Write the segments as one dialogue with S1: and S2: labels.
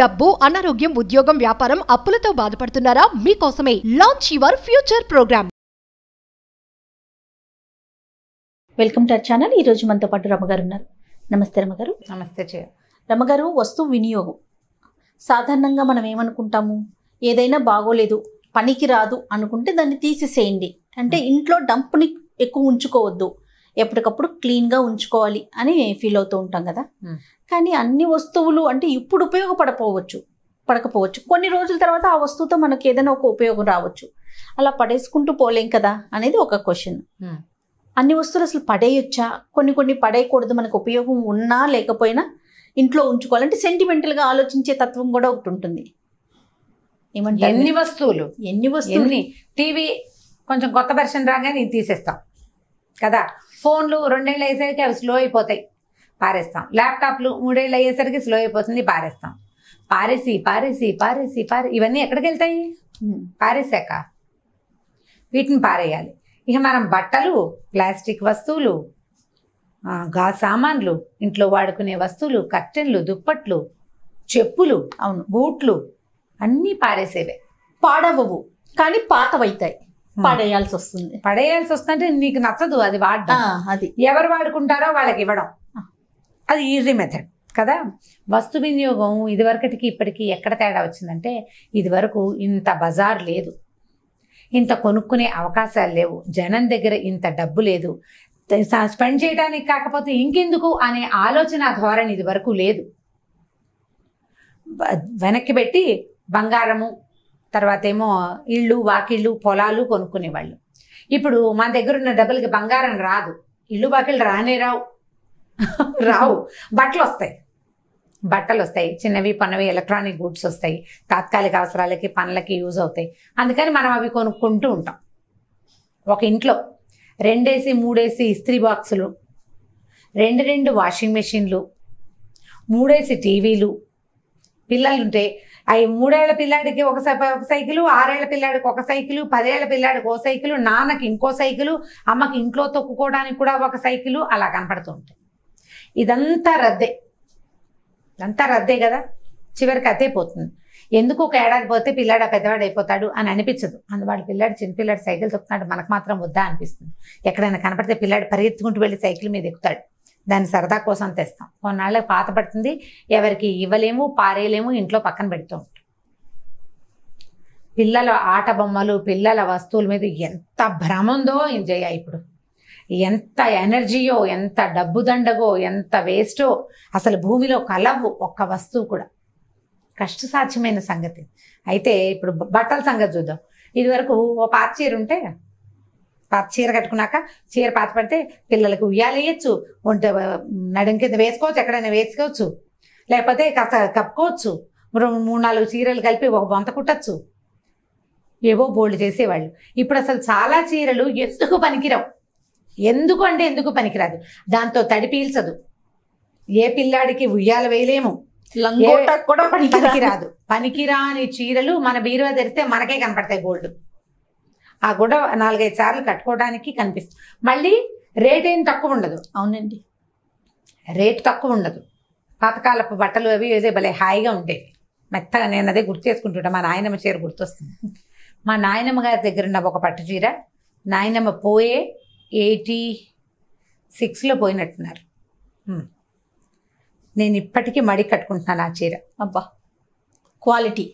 S1: డబ్బు, అనారోగ్యం, ఉద్యోగం, వ్యాపారం, అప్పులతో బాధపడుతున్నారా? మీకోసమే launch your future program.
S2: Welcome to our channel. ఈ రోజు మనతో పాటు రమ్మగారు ఉన్నారు. నమస్తే రమ్మగారు.
S3: నమస్తే
S2: రమ్మగారు, వస్తువు వినియోగం సాధారణంగా మనం ఏమనుకుంటాము, ఏదైనా బాగోలేదు, పనికి రాదు అనుకుంటే దాన్ని తీసేసేయండి, అంటే ఇంట్లో డంప్ని ఎక్కువ ఉంచుకోవద్దు, ఎప్పటికప్పుడు క్లీన్గా ఉంచుకోవాలి అని ఫీల్ అవుతూ ఉంటాం కదా. కానీ అన్ని వస్తువులు అంటే ఇప్పుడు పడకపోవచ్చు, కొన్ని రోజుల తర్వాత ఆ వస్తువుతో మనకి ఏదైనా ఒక ఉపయోగం రావచ్చు. అలా పడేసుకుంటూ పోలేం కదా అనేది ఒక క్వశ్చన్. అన్ని వస్తువులు అసలు పడేయొచ్చా? కొన్ని పడేయకూడదు, మనకు ఉపయోగం ఉన్నా లేకపోయినా ఇంట్లో ఉంచుకోవాలంటే సెంటిమెంటల్గా ఆలోచించే తత్వం కూడా ఒకటి ఉంటుంది. ఏమంటే
S3: ఎన్ని వస్తువులు టీవీ కొంచెం కొత్త వెర్షన్ రాగానే ఇది తీసేస్తాం కదా. ఫోన్లు 2 ఏళ్ళు అయ్యేసరికి అవి స్లో అయిపోతాయి, పారేస్తాం. ల్యాప్టాప్లు 3 ఏళ్ళు అయ్యేసరికి స్లో అయిపోతుంది, పారేస్తాం. పారేసి ఇవన్నీ ఎక్కడికి వెళ్తాయి? పారేసాక వీటిని పారేయాలి. ఇక మనం బట్టలు, ప్లాస్టిక్ వస్తువులు, గాజు సామాన్లు, ఇంట్లో వాడుకునే వస్తువులు, కర్టెన్లు, దుప్పట్లు, చెప్పులు, బూట్లు అన్నీ పారేసేవే.
S2: పాడవవు కానీ పాతవైతాయి, పడేయాల్సి
S3: వస్తుందంటే నీకు నచ్చదు అది వాడడం. అది ఎవరు వాడుకుంటారో వాళ్ళకి ఇవ్వడం, అది ఈజీ మెథడ్ కదా. వస్తు వినియోగం ఇదివరకటికి ఇప్పటికీ ఎక్కడ తేడా వచ్చిందంటే, ఇదివరకు ఇంత బజార్ లేదు, ఇంత కొనుక్కునే అవకాశాలు లేవు, జనం దగ్గర ఇంత డబ్బు లేదు, స్పెండ్ చేయడానికి కాకపోతే ఇంకెందుకు అనే ఆలోచన ధోరణి ఇది వరకు లేదు. వెనక్కి పెట్టి బంగారము, తర్వాత ఏమో ఇళ్ళు, వాకిళ్ళు, పొలాలు కొనుక్కునేవాళ్ళు. ఇప్పుడు మన దగ్గర ఉన్న డబ్బులకి బంగారం రాదు, ఇళ్ళు వాకిళ్ళు రావు. బట్టలు వస్తాయి, చిన్నవి పన్నవి ఎలక్ట్రానిక్ గుడ్స్ వస్తాయి, తాత్కాలిక అవసరాలకి పనులకి యూజ్ అవుతాయి. అందుకని మనం అవి కొనుక్కుంటూ ఉంటాం. ఒక ఇంట్లో 2 3 ఇస్త్రీ బాక్సులు, 2 వాషింగ్ మెషిన్లు, 3 టీవీలు, పిల్లలుంటే అవి 3 ఏళ్ల పిల్లాడికి ఒక సైకిలు, 6 ఏళ్ల పిల్లాడికి ఒక సైకిలు, 10 ఏళ్ల పిల్లాడికి ఒక సైకిలు, నాన్నకి ఇంకో సైకిలు, అమ్మకి ఇంట్లో తొక్కుకోవడానికి కూడా ఒక సైకిలు, అలా కనపడుతూ ఉంటాయి. ఇదంతా రద్దే కదా. చివరికి అదే పోతుంది. ఎందుకు ఒక ఏడాది పోతే పిల్లాడు పెద్దవాడు అయిపోతాడు అని అనిపించదు. అందువాడు చిన్నపిల్లాడు సైకిల్ తొక్కుతున్నాడు, మనకు మాత్రం వద్దా అనిపిస్తుంది. ఎక్కడైనా కనపడితే పిల్లాడు పరిగెత్తుకుంటూ వెళ్ళి సైకిల్ మీద ఎక్కుతాడు, దాన్ని సరదా కోసం తెస్తాం. కొన్నాళ్ళకి పాత పడుతుంది, ఎవరికి ఇవ్వలేము, పారేయలేము, ఇంట్లో పక్కన పెడుతూ ఉంటాం. పిల్లల ఆట బొమ్మలు, పిల్లల వస్తువుల మీద ఎంత భ్రమ ఉందో ఎంజాయ్. ఇప్పుడు ఎంత ఎనర్జీయో, ఎంత డబ్బు దండగో, ఎంత వేస్టో, అసలు భూమిలో కలవు ఒక్క వస్తువు కూడా. కష్టసాధ్యమైన సంగతి. అయితే ఇప్పుడు బట్టల సంగతి చూద్దాం. ఇదివరకు ఓ పాత చీర ఉంటే, పాత చీర కట్టుకున్నాక చీర పాత పడితే పిల్లలకు ఉయ్యాలేయచ్చు, నడుం కింద వేసుకోవచ్చు, ఎక్కడైనా వేసుకోవచ్చు, లేకపోతే కాస్త కప్పుకోవచ్చు, 3-4 చీరలు కలిపి ఒక బొంత కుట్టచ్చు, ఏవో బోల్డ్ చేసేవాళ్ళు. ఇప్పుడు అసలు చాలా చీరలు ఎందుకు పనికిరాదు, దాంతో తడి పీల్చదు, ఏ పిల్లాడికి ఉయ్యాల వేయలేము, లంగోట కూడా పనికిరాదు. పనికిరాని చీరలు మన బీరువా తెరిస్తే మనకే కనపడతాయి గోల్డ్. ఆ కూడా 4-5 సార్లు కట్టుకోవడానికి కనిపిస్తుంది. మళ్ళీ రేట్ ఏం తక్కువ ఉండదు.
S2: అవునండి,
S3: రేట్ తక్కువ ఉండదు. పాతకాలపు బట్టలు అవి ఏదో భలే హాయిగా ఉండేవి, మెత్తగా. నేను అదే గుర్తు చేసుకుంటుంటా, మా నాయనమ్మ చీర గుర్తొస్తుంది. మా నాయనమ్మ గారి దగ్గర ఉన్న ఒక పట్టు చీర, నాయనమ్మ పోయే 86లో పోయినట్టున్నారు. నేను ఇప్పటికీ మడి కట్టుకుంటున్నాను ఆ చీర.
S2: అబ్బా, క్వాలిటీ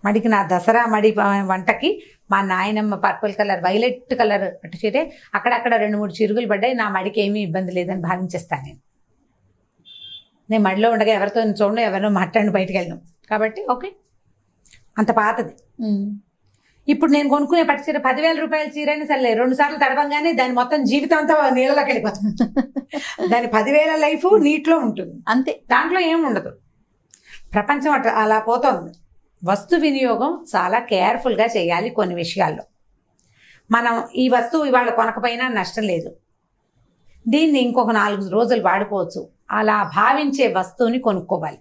S3: మడికి, నా దసరా మడి వంటకి మా నాయనమ్మ పర్పుల్ కలర్, వైలెట్ కలర్ పట్టు చీరే. అక్కడక్కడ 2-3 చిరుగులు పడ్డాయి, నా మడికి ఏమీ ఇబ్బంది లేదని భావించేస్తాను. నేను మడిలో ఉండగా ఎవరితో చూడను, ఎవరినో మాట్లాడి బయటకు వెళ్ళను కాబట్టి ఓకే, అంత పాతది. ఇప్పుడు నేను కొనుక్కునే పట్టు చీర 10,000 రూపాయల చీర అయినా సరే 2 సార్లు తడవంగానే దాని మొత్తం జీవితం అంతా నీళ్ళలోకి వెళ్ళిపోతుంది. దాని 10,000 లైఫ్ నీటిలో ఉంటుంది అంతే, దాంట్లో ఏమి ఉండదు. ప్రపంచం అలా పోతుంది. వస్తు వినియోగం చాలా కేర్ఫుల్గా చేయాలి. కొన్ని విషయాల్లో మనం ఈ వస్తువు ఇవాళ కొనకపోయినా నష్టం లేదు, దీన్ని ఇంకొక 4 రోజులు వాడుకోవచ్చు, అలా భావించే వస్తువుని కొనుక్కోవాలి.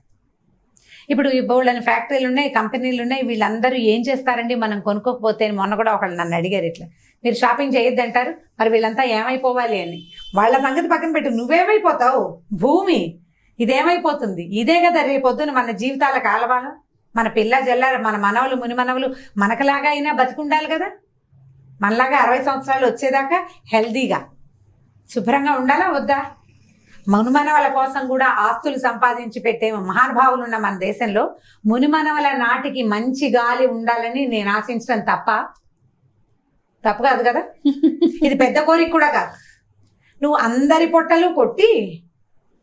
S3: ఇప్పుడు ఈ బోల్డని ఫ్యాక్టరీలు ఉన్నాయి, కంపెనీలు ఉన్నాయి, వీళ్ళందరూ ఏం చేస్తారండి మనం కొనుక్కోకపోతే? మొన్న కూడా ఒకళ్ళు నన్ను అడిగారు, ఇట్లా మీరు షాపింగ్ చేయొద్దంటారు, మరి వీళ్ళంతా ఏమైపోవాలి అని. వాళ్ళ సంగతి పక్కన పెట్టు, నువ్వేమైపోతావు? భూమి ఇదేమైపోతుంది? ఇదే కదా రేపొద్దున మన జీవితాల కాలవాలం. మన పిల్ల జల్ల మన మనవలు మునిమనవలు మనకలాగా అయినా బతికుండాలి కదా. మనలాగా 60 సంవత్సరాలు వచ్చేదాకా హెల్దీగా శుభ్రంగా ఉండాలా వద్దా? మునిమనవల కోసం కూడా ఆస్తులు సంపాదించి పెట్టే మహానుభావులు ఉన్న మన దేశంలో మునిమనవల నాటికి మంచి గాలి ఉండాలని నేను ఆశించడం తప్పు కాదు కదా. ఇది పెద్ద కోరిక కూడా కాదు. నువ్వు అందరి పొట్టలు కొట్టి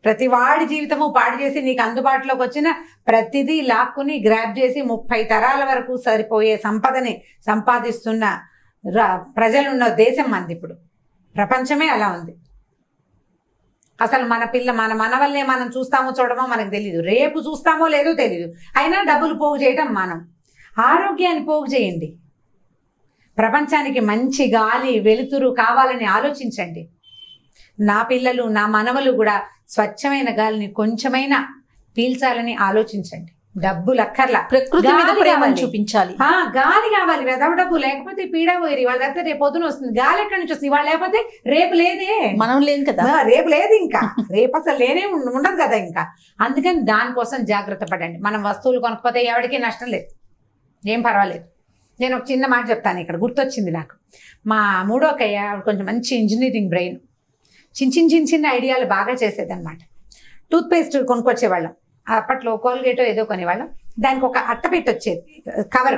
S3: ప్రతి వాడి జీవితము పాడు చేసి నీకు అందుబాటులోకి వచ్చిన ప్రతిదీ లాక్కుని గ్రాప్ చేసి 30 తరాల వరకు సరిపోయే సంపదని సంపాదిస్తున్న ప్రజలున్న దేశం మంది. ఇప్పుడు ప్రపంచమే అలా ఉంది. అసలు మన మనవల్నే మనం చూస్తామో చూడమో మనకు తెలీదు. రేపు చూస్తామో లేదో తెలీదు. అయినా డబ్బులు పోగు చేయటం మనం. ఆరోగ్యాన్ని పోగు చేయండి. ప్రపంచానికి మంచి గాలి వెలుతురు కావాలని ఆలోచించండి. నా పిల్లలు నా మనవలు కూడా స్వచ్ఛమైన గాలిని కొంచెమైనా పీల్చాలని ఆలోచించండి. డబ్బులు అక్కర్లా,
S2: ప్రకృతి మీద ప్రేమను చూపించాలి.
S3: గాలి కావాలి. వెదవ డబ్బు లేకపోతే పీడ పోయి వాళ్ళ దగ్గర రేపు పొద్దున వస్తుంది. గాలి ఎక్కడి నుంచి వస్తుంది? వాళ్ళు లేకపోతే రేపు లేదే,
S2: మనం లేదు కదా,
S3: రేపు లేదు, ఇంకా రేపు అసలు లేనే ఉండదు కదా. ఇంకా అందుకని దానికోసం జాగ్రత్త పడండి. మనం వస్తువులు కొనకపోతే ఎవరికి నష్టం లేదు, ఏం పర్వాలేదు. నేను ఒక చిన్న మాట చెప్తాను ఇక్కడ, గుర్తొచ్చింది నాకు. మా మూడో అక్కయ్య కొంచెం మంచి ఇంజనీరింగ్ బ్రెయిన్, చిన్న ఐడియాలు బాగా చేసేదన్నమాట. టూత్పేస్ట్ కొనుక్కొచ్చేవాళ్ళం. అప్పట్లో కోల్గేటో ఏదో కొనేవాళ్ళం. దానికి ఒక అట్ట పెట్టి వచ్చేది, కవర్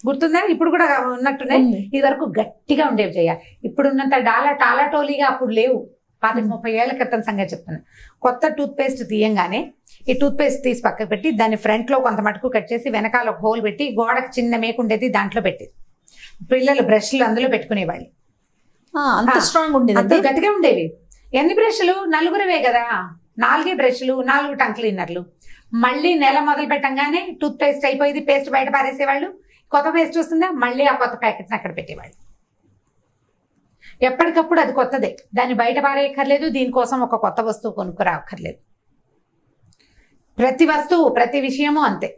S3: గుర్తుందా? ఇప్పుడు కూడా ఉన్నట్టున్నాయి. ఇది వరకు గట్టిగా ఉండేవి చేయ. ఇప్పుడున్నంత టాలాటోలీగా అప్పుడు లేవు. 30 ఏళ్ల క్రితం సంగతి చెప్తున్నాను. కొత్త టూత్పేస్ట్ తీయంగానే ఈ టూత్పేస్ట్ తీసి పక్కకు పెట్టి దాన్ని ఫ్రంట్లో కొంత మటుకు కట్ చేసి వెనకాల ఒక హోల్ పెట్టి గోడకు చిన్న మేకుండేది దాంట్లో పెట్టేది. పిల్లలు బ్రష్లు అందులో పెట్టుకునేవాళ్ళు.
S2: అంత స్ట్రాంగ్ ఉండేది,
S3: అంత గట్టిగా ఉండేవి. ఎన్ని బ్రష్లు? 4 కదా, 4 బ్రష్లు, 4 టంగ్ క్లీనర్లు. మళ్ళీ నెల మొదలు పెట్టంగానే టూత్ పేస్ట్ అయిపోయింది, పేస్ట్ బయట పారేసేవాళ్ళు. కొత్త పేస్ట్ వస్తుందా, మళ్ళీ ఆ కొత్త ప్యాకెట్ని అక్కడ పెట్టేవాళ్ళు. ఎప్పటికప్పుడు అది కొత్తదే, దాన్ని బయట పారేయక్కర్లేదు. దీనికోసం ఒక కొత్త వస్తువు కొనుక్కురాక్కర్లేదు. ప్రతి వస్తువు ప్రతి విషయము అంతే.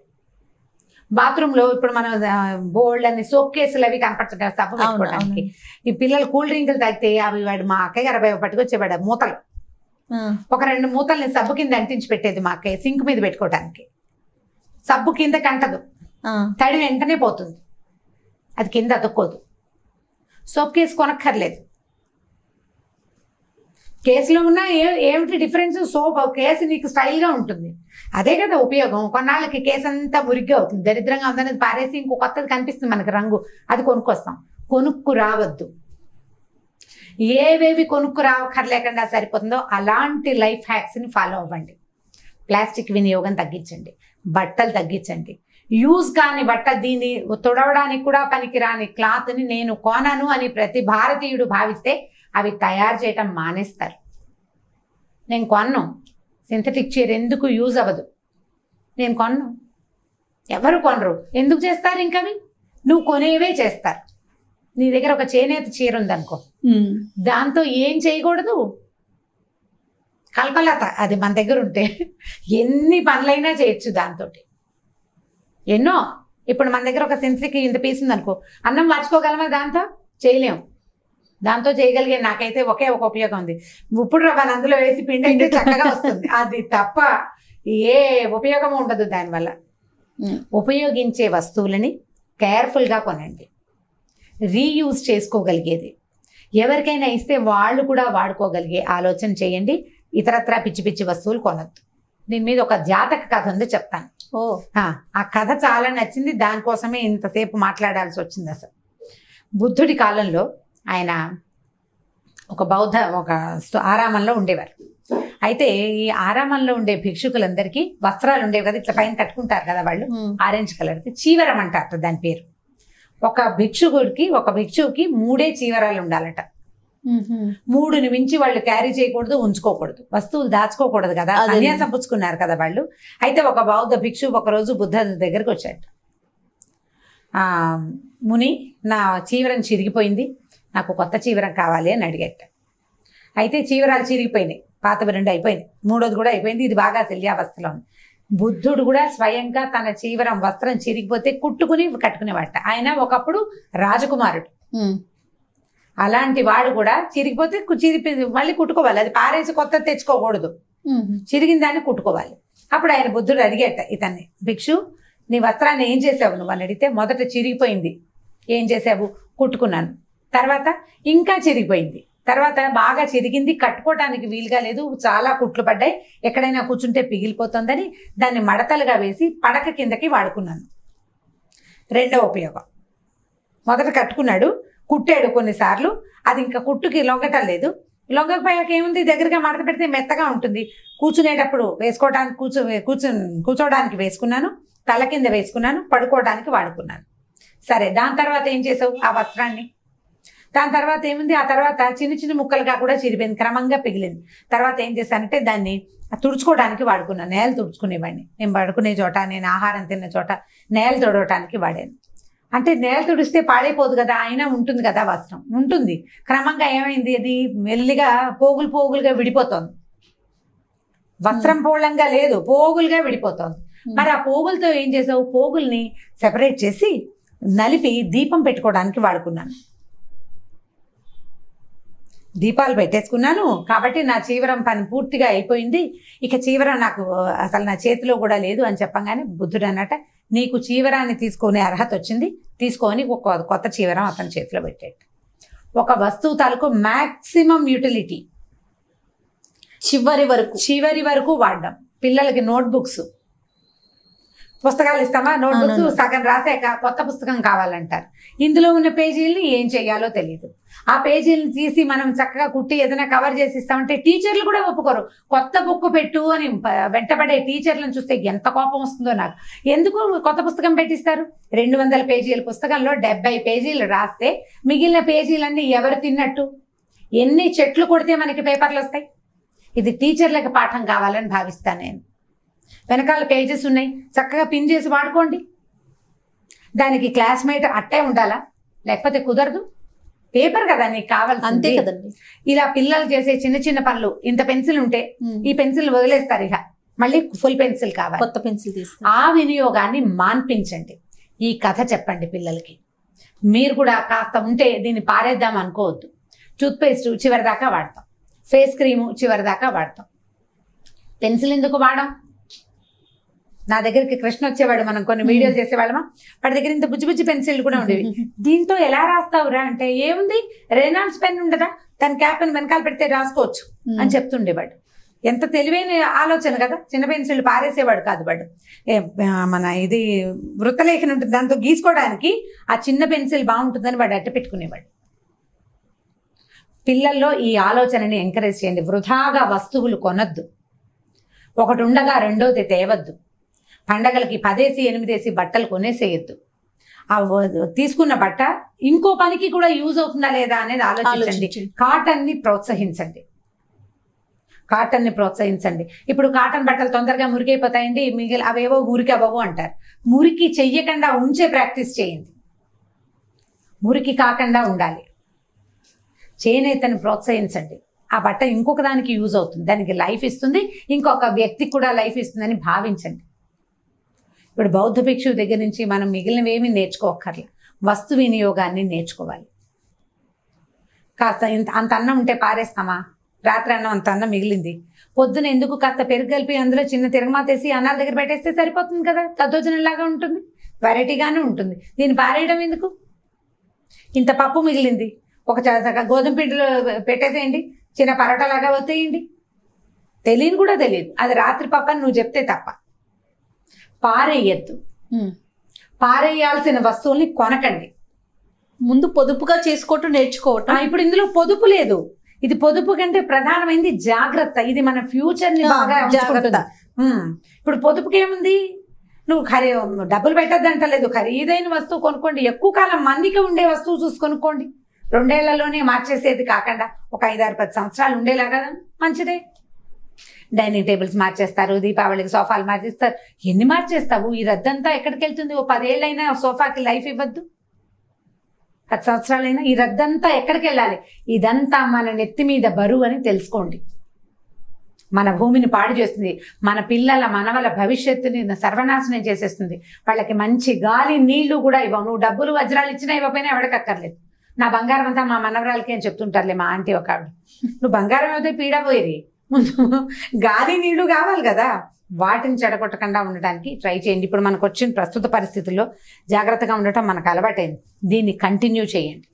S3: బాత్రూంలో ఇప్పుడు మనం బోల్డ్ అని సోప్ కేసులు అవి కనపడుతుంటాయి సబ్బు పెట్టుకోవడానికి. ఈ పిల్లలు కూల్ డ్రింకులు తాగితే అవి వాడు మా అక్కయ్య గారు పట్టుకొచ్చేవాడు మూతలు. ఒక 2 మూతల్ని సబ్బు కింద అంటించి పెట్టేది మా అక్కయ్య, సింక్ మీద పెట్టుకోవడానికి. సబ్బు కింద కంటదు, తడి వెంటనే పోతుంది, అది కింద అతుక్కోదు. Soap case కొనక్కర్లేదు. కేసులో ఉన్న ఏమిటి డిఫరెన్స్? సోప్ కేసు నీకు స్టైల్గా ఉంటుంది, అదే కదా ఉపయోగం. కొన్నాళ్ళకి కేసు అంతా మురిగ్గా అవుతుంది, దరిద్రంగా ఉందనేది పారేసి ఇంకో కొత్తది కనిపిస్తుంది మనకు రంగు, అది కొనుక్కొస్తాం. కొనుక్కు రావద్దు. ఏవేవి కొనుక్కు రావక్కర్లేకుండా సరిపోతుందో అలాంటి లైఫ్ హ్యాక్స్ని ఫాలో అవ్వండి. ప్లాస్టిక్ వినియోగం తగ్గించండి, బట్టలు తగ్గించండి. యూజ్ కాని బట్ట, దీన్ని తుడవడానికి కూడా పనికిరాని క్లాత్ని నేను కొనను అని ప్రతి భారతీయుడు భావిస్తే అవి తయారు చేయటం మానేస్తారు. నేను కొన్ను, సింథటిక్ చీర ఎందుకు యూజ్ అవ్వదు, నేను కొన్ను. ఎవరు కొనరు, ఎందుకు చేస్తారు? ఇంకవి నువ్వు కొనేవే చేస్తారు. నీ దగ్గర ఒక చేనేత చీర ఉందనుకో, దాంతో ఏం చేయకూడదు, కల్పలత అది మన దగ్గర ఉంటే ఎన్ని పనులైనా చేయొచ్చు దాంతో. ఎన్నో. ఇప్పుడు మన దగ్గర ఒక సింథటిక్ ఇంత పీస్ ఉందనుకో, అన్నం మార్చుకోగలమా? దాంతో చేయలేము. దాంతో చేయగలిగే నాకైతే ఒకే ఒక ఉపయోగం ఉంది, ఇప్పుడు రవ్వని అందులో వేసి పిండి అయితే చక్కగా వస్తుంది. అది తప్ప ఏ ఉపయోగం ఉండదు దానివల్ల. ఉపయోగించే వస్తువులని కేర్ఫుల్గా కొనండి. రీయూజ్ చేసుకోగలిగేది, ఎవరికైనా ఇస్తే వాళ్ళు కూడా వాడుకోగలిగే ఆలోచన చేయండి. ఇతరత్రా పిచ్చి పిచ్చి వస్తువులు కొనద్దు. దీని మీద ఒక జాతక కథ ఉంది, చెప్తాను. ఆ కథ చాలా నచ్చింది, దానికోసమే ఇంతసేపు మాట్లాడాల్సి వచ్చింది. అసలు బుద్ధుడి కాలంలో ఆయన ఒక ఆరామంలో ఉండేవారు. అయితే ఈ ఆరామంలో ఉండే భిక్షుకులందరికీ వస్త్రాలు ఉండేవి కదా, ఇట్లా పైన కట్టుకుంటారు కదా వాళ్ళు, ఆరెంజ్ కలర్ది చీవరం అంటారు దాని పేరు. ఒక భిక్షువుకి 3 చీవరాలు ఉండాలట. 3ని మించి వాళ్ళు క్యారీ చేయకూడదు, ఉంచుకోకూడదు, వస్తువులు దాచుకోకూడదు కదా, సన్యాసం పుచ్చుకున్నారు కదా వాళ్ళు. అయితే ఒక బౌద్ధ భిక్షు ఒకరోజు బుద్ధ దగ్గరికి వచ్చాడు. ముని, నా చీవరం చిరిగిపోయింది, నాకు కొత్త చీవరం కావాలి అని అడిగట. అయితే చీవరాలు చిరిగిపోయినాయి, పాతవి 2 అయిపోయినాయి, 3వది కూడా అయిపోయింది, ఇది బాగా శల్యావస్థలో ఉంది. బుద్ధుడు కూడా స్వయంగా తన చీవరం వస్త్రం చిరిగిపోతే కుట్టుకుని కట్టుకునేవాట. ఆయన ఒకప్పుడు రాజకుమారుడు, అలాంటి వాడు కూడా చిరిగిపోతే మళ్ళీ కుట్టుకోవాలి, అది పారేసి కొత్త తెచ్చుకోకూడదు. చిరిగిన దాన్ని కుట్టుకోవాలి. అప్పుడు ఆయన బుద్ధుడు అడిగేట ఇతన్ని, భిక్షు నీ వస్త్రాన్ని ఏం చేసావు నువ్వు అని అడిగితే, మొదట చిరిగిపోయింది, ఏం చేసావు? కుట్టుకున్నాను. తర్వాత ఇంకా చిరిగిపోయింది, తర్వాత బాగా చిరిగింది, కట్టుకోవడానికి వీలుగా లేదు, చాలా కుట్లు పడ్డాయి, ఎక్కడైనా కూర్చుంటే పిగిలిపోతుందని దాన్ని మడతలుగా వేసి పడక కిందకి వాడుకున్నాను. రెండవ ఉపయోగం, మొదట కట్టుకున్నాడు, కుట్టాడు కొన్నిసార్లు, అది ఇంకా కుట్టుకి లొంగటం లేదు, లొంగకపోయాక ఏముంది, దగ్గరగా మడత పెడితే మెత్తగా ఉంటుంది, కూర్చునేటప్పుడు వేసుకోవడానికి కూర్చోవడానికి వేసుకున్నాను, తల కింద వేసుకున్నాను, పడుకోవడానికి వాడుకున్నాను. సరే, దాని తర్వాత ఏం చేసావు? ఆ వస్త్రాన్ని దాని తర్వాత ఏముంది, ఆ తర్వాత చిన్న చిన్న ముక్కలుగా కూడా చిరిపోయింది, క్రమంగా పిగిలింది. తర్వాత ఏం చేశానంటే దాన్ని తుడుచుకోవడానికి వాడుకున్నాను, నేల తుడుచుకునేవాడిని. నేను పడుకునే చోట, నేను ఆహారం తిన్న చోట నేల తుడవటానికి వాడాను. అంటే నేల తుడిస్తే పాడైపోదు కదా, అయినా ఉంటుంది కదా, వస్త్రం ఉంటుంది. క్రమంగా ఏమైంది, అది మెల్లిగా పోగులు పోగులుగా విడిపోతోంది. వస్త్రం పోలంగా లేదు, పోగులుగా విడిపోతోంది. మరి ఆ పోగులతో ఏం చేసావు? పోగుల్ని సెపరేట్ చేసి నలిపి దీపం పెట్టుకోవడానికి వాడుకున్నాను. దీపాలు పెట్టేసుకున్నాను కాబట్టి నా చీవరం పని పూర్తిగా అయిపోయింది. ఇక చీవరం నాకు అసలు నా చేతిలో కూడా లేదు అని చెప్పగానే బుద్ధుడు అన్నట, నీకు చీవరాన్ని తీసుకునే అర్హత వచ్చింది, తీసుకొని ఒక కొత్త చీవరం అతని చేతిలో పెట్టాడు. ఒక వస్తువు తాలూకు మ్యాక్సిమం యూటిలిటీ చివరి వరకు వాడడం. పిల్లలకి నోట్బుక్స్, పుస్తకాలు ఇస్తామా, నోట్బుక్స్ సగం రాసాక కొత్త పుస్తకం కావాలంటారు. ఇందులో ఉన్న పేజీలని ఏం చేయాలో తెలియదు. ఆ పేజీలను తీసి మనం చక్కగా కుట్టి ఏదైనా కవర్ చేసి ఇస్తామంటే టీచర్లు కూడా ఒప్పుకోరు. కొత్త బుక్ పెట్టు అని వెంటబడే టీచర్లను చూస్తే ఎంత కోపం వస్తుందో నాకు. ఎందుకు కొత్త పుస్తకం పెట్టిస్తారు? 200 పేజీల పుస్తకంలో 70 పేజీలు రాస్తే మిగిలిన పేజీలన్నీ ఎవరు తిన్నట్టు? ఎన్ని చెట్లు కొడితే మనకి పేపర్లు వస్తాయి? ఇది టీచర్లకు పాఠం కావాలని భావిస్తాను నేను. వెనకాల పేజెస్ ఉన్నాయి, చక్కగా పిన్ చేసి వాడుకోండి. దానికి క్లాస్మేట్ అట్టే ఉండాలా? లేకపోతే కుదరదు. పేపర్ కదా నీకు కావాల్సింది,
S2: అంతే కదండి.
S3: ఇలా పిల్లలు చేసే చిన్న చిన్న పనులు, ఇంత పెన్సిల్ ఉంటే ఈ పెన్సిల్ వదిలేస్తారు, ఇక మళ్ళీ ఫుల్ పెన్సిల్ కావాలి,
S2: కొత్త పెన్సిల్ తీస్తారు.
S3: ఆ వినియోగాన్ని మాన్పించండి. ఈ కథ చెప్పండి పిల్లలకి. మీరు కూడా కాస్త ఉంటే దీన్ని పారేద్దాం అనుకోవద్దు. టూత్పేస్ట్ చివరి దాకా వాడతాం, ఫేస్ క్రీము చివరి దాకా వాడతాం, పెన్సిల్ ఎందుకు వాడడం? నా దగ్గరికి కృష్ణ వచ్చేవాడు, మనం కొన్ని వీడియోలు చేసేవాళ్ళమా, వాడి దగ్గర ఇంత బుజ్జి బుజ్జి పెన్సిల్ కూడా ఉండేవి. దీంతో ఎలా రాస్తావురా అంటే, ఏముంది రెనాల్డ్స్ పెన్ ఉండదా, దాని క్యాప్ అని వెనకాల పెడితే రాసుకోవచ్చు అని చెప్తుండేవాడు. ఎంత తెలివైన ఆలోచన కదా. చిన్న పెన్సిల్ పారేసేవాడు కాదు వాడు. మన ఇది వృత్తలేఖన ఉంటుంది, దాంతో గీసుకోవడానికి ఆ చిన్న పెన్సిల్ బాగుంటుందని వాడు అట్ట పెట్టుకునేవాడు. పిల్లల్లో ఈ ఆలోచనని ఎంకరేజ్ చేయండి. వృధాగా వస్తువులు కొనద్దు. ఒకటి ఉండగా రెండోది తేవద్దు. పండగలకి 10 8 బట్టలు కొనేసేయద్దు. ఆ తీసుకున్న బట్ట ఇంకో పనికి కూడా యూజ్ అవుతుందా లేదా అనేది ఆలోచించండి. కాటన్ని ప్రోత్సహించండి, కాటన్ని ప్రోత్సహించండి. ఇప్పుడు కాటన్ బట్టలు తొందరగా మురికైపోతాయండి, మిగిలిన అవేవో మురికి అవ్వవు అంటారు. మురికి చెయ్యకుండా ఉంచే ప్రాక్టీస్ చేయండి. మురికి కాకుండా ఉండాలి. చేనేతని ప్రోత్సహించండి. ఆ బట్ట ఇంకొక దానికి యూజ్ అవుతుంది, దానికి లైఫ్ ఇస్తుంది, ఇంకొక వ్యక్తికి కూడా లైఫ్ ఇస్తుందని భావించండి. ఇప్పుడు బౌద్ధ భిక్షువు దగ్గర నుంచి మనం మిగిలినవేమీ నేర్చుకోక్కర్లే, వస్తు వినియోగాన్ని నేర్చుకోవాలి. కాస్త అంత అన్నం ఉంటే పారేస్తామా? రాత్రి అన్నం అంత అన్నం మిగిలింది, పొద్దున ఎందుకు కాస్త పెరుగు కలిపి అందులో చిన్న తిరగమాతేసి అన్నాల దగ్గర పెట్టేస్తే సరిపోతుంది కదా, దద్దోజనంలాగా ఉంటుంది, వెరైటీగానే ఉంటుంది. దీన్ని పారేయడం ఎందుకు? ఇంత పప్పు మిగిలింది, ఒక గోధుమ పిండిలో పెట్టేసేయండి, చిన్న పరోటాలాగా వత్తేయండి. తెలియని కూడా తెలియదు, అది రాత్రి పప్పు అని నువ్వు చెప్తే తప్ప. పారేయద్దు. పారేయాల్సిన వస్తువుల్ని కొనకండి.
S2: ముందు పొదుపుగా చేసుకోవటం నేర్చుకోవటం.
S3: ఇప్పుడు ఇందులో పొదుపు లేదు. ఇది పొదుపు కంటే ప్రధానమైనది జాగ్రత్త. ఇది మన ఫ్యూచర్ ని బాగా జాగ్రత్త. ఇప్పుడు పొదుపుకి ఏముంది? నువ్వు డబ్బులు పెట్టద్దు అంటలేదు, ఖరీదైన వస్తువు కొనుక్కోండి. ఎక్కువ కాలం మన్నిక ఉండే వస్తువు చూసి కొనుక్కోండి. 2 ఏళ్లలోనే మార్చేసేది కాకుండా ఒక 5 6 10 సంవత్సరాలు ఉండేలాగా మంచిదే. డైనింగ్ టేబుల్స్ మార్చేస్తారు, దీపావళికి సోఫాలు మార్చేస్తారు. ఎన్ని మార్చేస్తావు? ఈ రద్దంతా ఎక్కడికి వెళ్తుంది? ఓ 10 ఏళ్ళైనా సోఫాకి లైఫ్ ఇవ్వద్దు, 10 సంవత్సరాలైనా ఈ రద్దంతా ఎక్కడికి వెళ్ళాలి? ఇదంతా మన నెత్తి మీద బరువు అని తెలుసుకోండి. మన భూమిని పాడు చేస్తుంది, మన పిల్లల మనవల భవిష్యత్తుని సర్వనాశనం చేసేస్తుంది. వాళ్ళకి మంచి గాలి నీళ్లు కూడా ఇవ్వవు. నువ్వు డబ్బులు వజ్రాలు ఇచ్చినా ఇవ్వకపోయినా ఎవడికక్కర్లేదు. నా బంగారం అంతా మా మనవరాలకి అని చెప్తుంటారులే మా ఆంటీ ఒక ఆవిడ. నువ్వు బంగారం అయితే పీడ పోయేది, ముందు గాలి నీళ్లు కావాలి కదా, వాటిని చెడగొట్టకుండా ఉండడానికి ట్రై చేయండి. ఇప్పుడు మనకు వచ్చిన ప్రస్తుత పరిస్థితుల్లో జాగ్రత్తగా ఉండటం మనకు అలవాటైంది, దీన్ని కంటిన్యూ చేయండి.